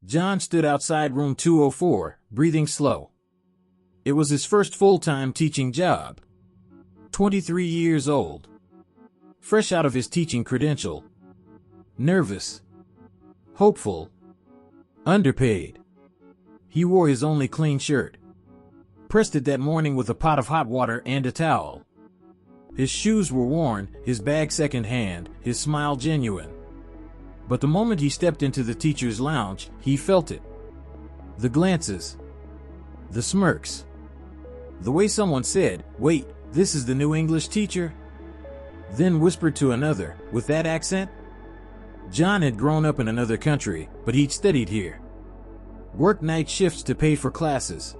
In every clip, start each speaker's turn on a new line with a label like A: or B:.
A: John stood outside room 204, breathing slow. It was his first full-time teaching job. 23 years old. Fresh out of his teaching credential. Nervous. Hopeful. Underpaid. He wore his only clean shirt. Pressed it that morning with a pot of hot water and a towel. His shoes were worn, his bag second-hand, his smile genuine. But the moment he stepped into the teacher's lounge, he felt it. The glances. The smirks. The way someone said, "Wait, this is the new English teacher?" Then whispered to another, with that accent. John had grown up in another country, but he'd studied here. Worked night shifts to pay for classes.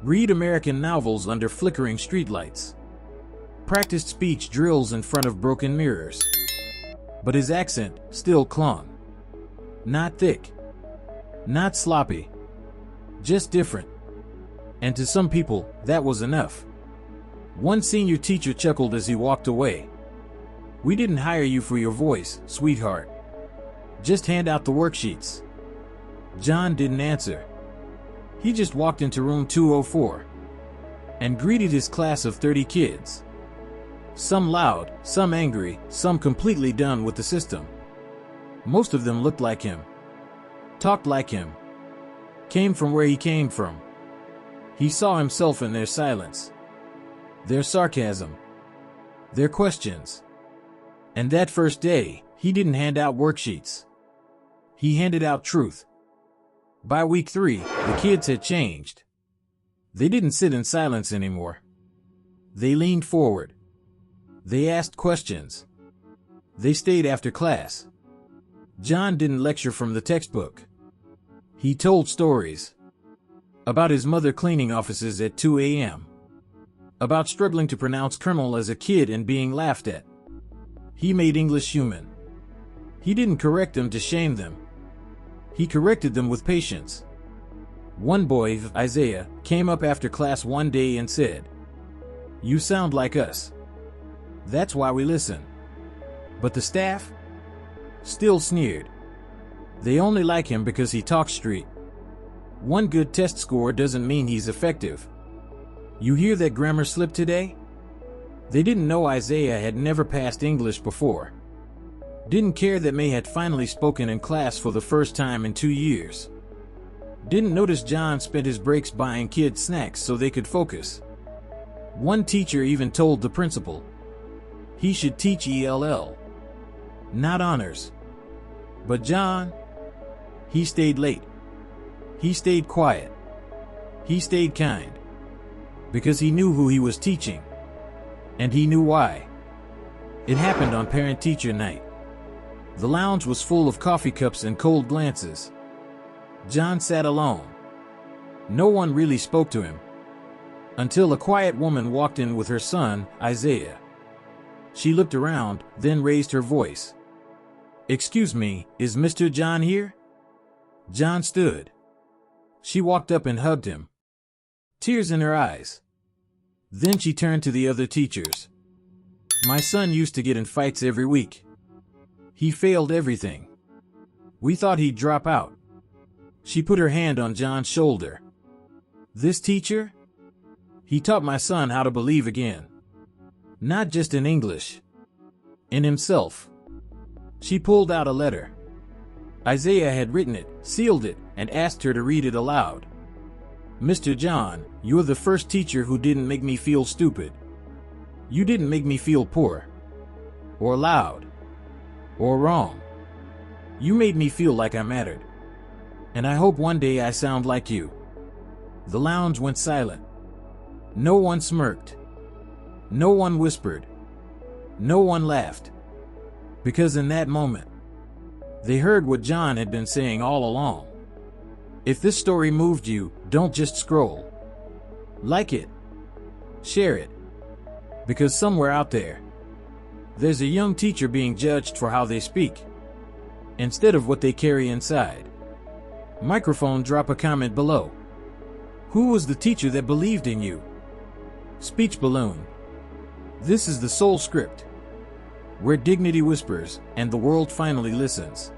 A: Read American novels under flickering streetlights. Practiced speech drills in front of broken mirrors. But his accent still clung. Not thick. Not sloppy. Just different. And to some people, that was enough. One senior teacher chuckled as he walked away. "We didn't hire you for your voice, sweetheart. Just hand out the worksheets." John didn't answer. He just walked into room 204 and greeted his class of 30 kids. Some loud, some angry, some completely done with the system. Most of them looked like him. Talked like him. Came from where he came from. He saw himself in their silence. Their sarcasm. Their questions. And that first day, he didn't hand out worksheets. He handed out truth. By week 3, the kids had changed. They didn't sit in silence anymore. They leaned forward. They asked questions. They stayed after class. John didn't lecture from the textbook. He told stories. About his mother cleaning offices at 2 a.m. About struggling to pronounce Colonel as a kid and being laughed at. He made English human. He didn't correct them to shame them. He corrected them with patience. One boy, Isaiah, came up after class one day and said, "You sound like us. That's why we listen." But the staff still sneered. They only like him because he talks street. One good test score doesn't mean he's effective. You hear that grammar slip today? They didn't know Isaiah had never passed English before. Didn't care that May had finally spoken in class for the first time in 2 years. Didn't notice John spent his breaks buying kids snacks so they could focus. One teacher even told the principal he should teach ELL, not honors. But John, he stayed late. He stayed quiet. He stayed kind. Because he knew who he was teaching. And he knew why. It happened on parent-teacher night. The lounge was full of coffee cups and cold glances. John sat alone. No one really spoke to him. Until a quiet woman walked in with her son, Isaiah. She looked around, then raised her voice. "Excuse me, is Mr. John here?" John stood. She walked up and hugged him. Tears in her eyes. Then she turned to the other teachers. "My son used to get in fights every week. He failed everything. We thought he'd drop out." She put her hand on John's shoulder. "This teacher? He taught my son how to believe again. Not just in English. In himself." She pulled out a letter. Isaiah had written it, sealed it, and asked her to read it aloud. "Mr. John, you're the first teacher who didn't make me feel stupid. You didn't make me feel poor. Or loud. Or wrong. You made me feel like I mattered. And I hope one day I sound like you." The lounge went silent. No one smirked. No one whispered. No one laughed. Because in that moment, they heard what John had been saying all along. If this story moved you, don't just scroll. Like it. Share it. Because somewhere out there, there's a young teacher being judged for how they speak, instead of what they carry inside. Microphone, drop a comment below. Who was the teacher that believed in you? Speech balloon. This is the Soul Script, where dignity whispers and the world finally listens.